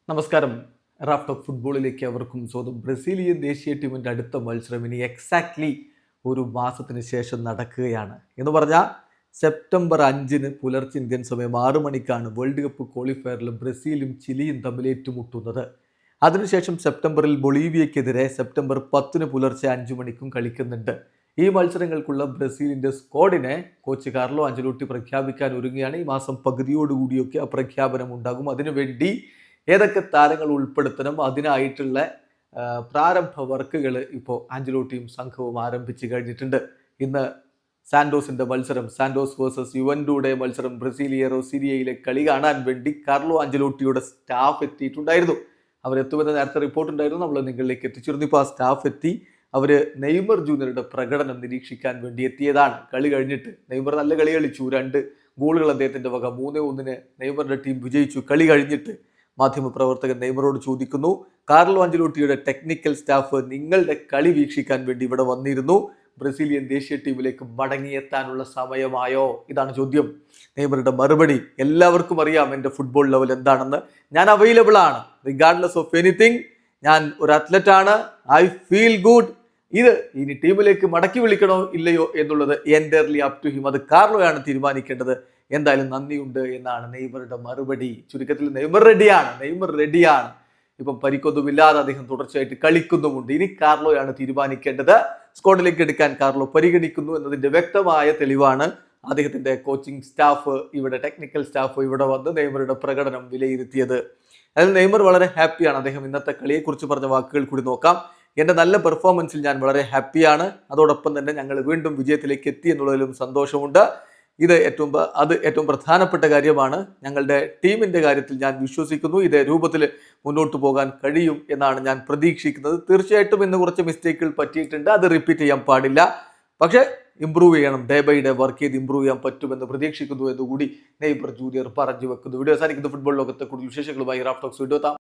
നമസ്കാരം. Raft of ഫുട്ബോളിലേക്ക് അവർക്കും സ്വന്തം. ബ്രസീലിയൻ ദേശീയ ടീമിൻ്റെ അടുത്ത മത്സരം ഇനി എക്സാക്ട്ലി ഒരു മാസത്തിന് ശേഷം നടക്കുകയാണ് എന്ന് പറഞ്ഞാൽ സെപ്റ്റംബർ 5 പുലർച്ചെ ഇന്ത്യൻ സമയം 6 മണിക്കാണ് വേൾഡ് കപ്പ് ക്വാളിഫയറിൽ ബ്രസീലും ചിലിയും തമ്മിൽ ഏറ്റുമുട്ടുന്നത്. അതിനുശേഷം സെപ്റ്റംബറിൽ ബൊളീവിയക്കെതിരെ സെപ്റ്റംബർ 10 പുലർച്ചെ 5 മണിക്കും കളിക്കുന്നുണ്ട്. ഈ മത്സരങ്ങൾക്കുള്ള ബ്രസീലിൻ്റെ സ്ക്വാഡിനെ കോച്ച് കാർലോ ആഞ്ചലോട്ടി പ്രഖ്യാപിക്കാൻ ഒരുങ്ങുകയാണ്. ഈ മാസം പകുതിയോടുകൂടിയൊക്കെ ആ പ്രഖ്യാപനം ഉണ്ടാകും. അതിനുവേണ്ടി ഏതൊക്കെ താരങ്ങൾ ഉൾപ്പെടുത്തണം അതിനായിട്ടുള്ള പ്രാരംഭ വർക്കുകൾ ഇപ്പോൾ ആഞ്ചലോട്ടിയും സംഘവും ആരംഭിച്ചു കഴിഞ്ഞിട്ടുണ്ട്. ഇന്ന് സാന്റോസിന്റെ മത്സരം, സാന്റോസ് വേഴ്സസ് യുവൻറ്റൂടെ മത്സരം, ബ്രസീലിയറോ സിരിയയിലെ കളി കാണാൻ വേണ്ടി കാർലോ ആഞ്ചലോട്ടിയുടെ സ്റ്റാഫ് എത്തിയിട്ടുണ്ടായിരുന്നു. അവരെത്തുമെന്ന് നേരത്തെ റിപ്പോർട്ട് ഉണ്ടായിരുന്നു, നമ്മൾ നിങ്ങളിലേക്ക് എത്തിച്ചിരുന്നു. ഇപ്പോൾ ആ സ്റ്റാഫ് എത്തി. അവർ നെയ്മർ ജൂനിയറുടെ പ്രകടനം നിരീക്ഷിക്കാൻ വേണ്ടി എത്തിയതാണ്. കളി കഴിഞ്ഞിട്ട് നെയ്മർ നല്ല കളി കളിച്ചു, 2 ഗോളുകൾ അദ്ദേഹത്തിന്റെ വക, 3-1 നെയ്മറിന്റെ ടീം വിജയിച്ചു. കളി കഴിഞ്ഞിട്ട് മാധ്യമപ്രവർത്തകൻ നെയ്മറോട് ചോദിക്കുന്നു, കാർലോ ആഞ്ചലോട്ടിയുടെ ടെക്നിക്കൽ സ്റ്റാഫ് നിങ്ങളുടെ കളി വീക്ഷിക്കാൻ വേണ്ടി ഇവിടെ വന്നിരുന്നു, ബ്രസീലിയൻ ദേശീയ ടീമിലേക്ക് മടങ്ങിയെത്താനുള്ള സമയമായോ? ഇതാണ് ചോദ്യം. നെയ്മറുടെ മറുപടി, എല്ലാവർക്കും അറിയാം എൻ്റെ ഫുട്ബോൾ ലെവൽ എന്താണെന്ന്. ഞാൻ അവൈലബിൾ ആണ്, റിഗാർഡ്ലെസ് ഓഫ് എനിത്തിങ്. ഞാൻ ഒരു അത്ലറ്റ് ആണ്, ഐ ഫീൽ ഗുഡ്. ഇത് ഇനി ടീമിലേക്ക് മടക്കി വിളിക്കണോ ഇല്ലയോ എന്നുള്ളത് എൻറ്റയർലി അപ് ടു ഹിം. അത് കാർലോയാണ് തീരുമാനിക്കേണ്ടത്. എന്തായാലും നന്ദിയുണ്ട് എന്നാണ് നെയ്മറുടെ മറുപടി. ചുരുക്കത്തിൽ നെയ്മർ റെഡിയാണ്. ഇപ്പം പരിക്കൊന്നുമില്ലാതെ അദ്ദേഹം തുടർച്ചയായിട്ട് കളിക്കുന്നുമുണ്ട്. ഇനി കാർലോയാണ് തീരുമാനിക്കേണ്ടത്. സ്ക്വാഡിലേക്ക് എടുക്കാൻ കാർലോ പരിഗണിക്കുന്നു എന്നതിന്റെ വ്യക്തമായ തെളിവാണ് അദ്ദേഹത്തിന്റെ കോച്ചിങ് സ്റ്റാഫ്, ടെക്നിക്കൽ സ്റ്റാഫ് ഇവിടെ വന്ന് നെയ്മറുടെ പ്രകടനം വിലയിരുത്തിയത്. അതിൽ നെയ്മർ വളരെ ഹാപ്പിയാണ്. അദ്ദേഹം ഇന്നത്തെ കളിയെക്കുറിച്ച് പറഞ്ഞ വാക്കുകൾ കൂടി നോക്കാം. എൻ്റെ നല്ല പെർഫോമൻസിൽ ഞാൻ വളരെ ഹാപ്പിയാണ്. അതോടൊപ്പം തന്നെ ഞങ്ങൾ വീണ്ടും വിജയത്തിലേക്ക് എത്തി എന്നുള്ളതിലും സന്തോഷമുണ്ട്. ഇത് ഏറ്റവും പ്രധാനപ്പെട്ട കാര്യമാണ്. ഞങ്ങളുടെ ടീമിൻ്റെ കാര്യത്തിൽ ഞാൻ വിശ്വസിക്കുന്നു. ഇതേ രൂപത്തിൽ മുന്നോട്ട് പോകാൻ കഴിയും എന്നാണ് ഞാൻ പ്രതീക്ഷിക്കുന്നത്. തീർച്ചയായിട്ടും ഇന്ന് കുറച്ച് മിസ്റ്റേക്കുകൾ പറ്റിയിട്ടുണ്ട്, അത് റിപ്പീറ്റ് ചെയ്യാൻ പാടില്ല. പക്ഷേ ഇമ്പ്രൂവ് ചെയ്യണം, ഡേ ബൈ ഡേ വർക്ക് ചെയ്ത് ഇമ്പ്രൂവ് ചെയ്യാൻ പറ്റുമെന്ന് പ്രതീക്ഷിക്കുന്നു എന്നുകൂടി നെയ്മർ ജൂനിയർ പറഞ്ഞു വെക്കുന്നു. വീഡിയോ അവസാനിക്കുന്ന ഫുട്ബോൾ ലോകത്തെ കൂടുതൽ വിശേഷങ്ങളുമായി റാഫ്റ്റ് ടോക്സ് വീഡിയോ എത്താം.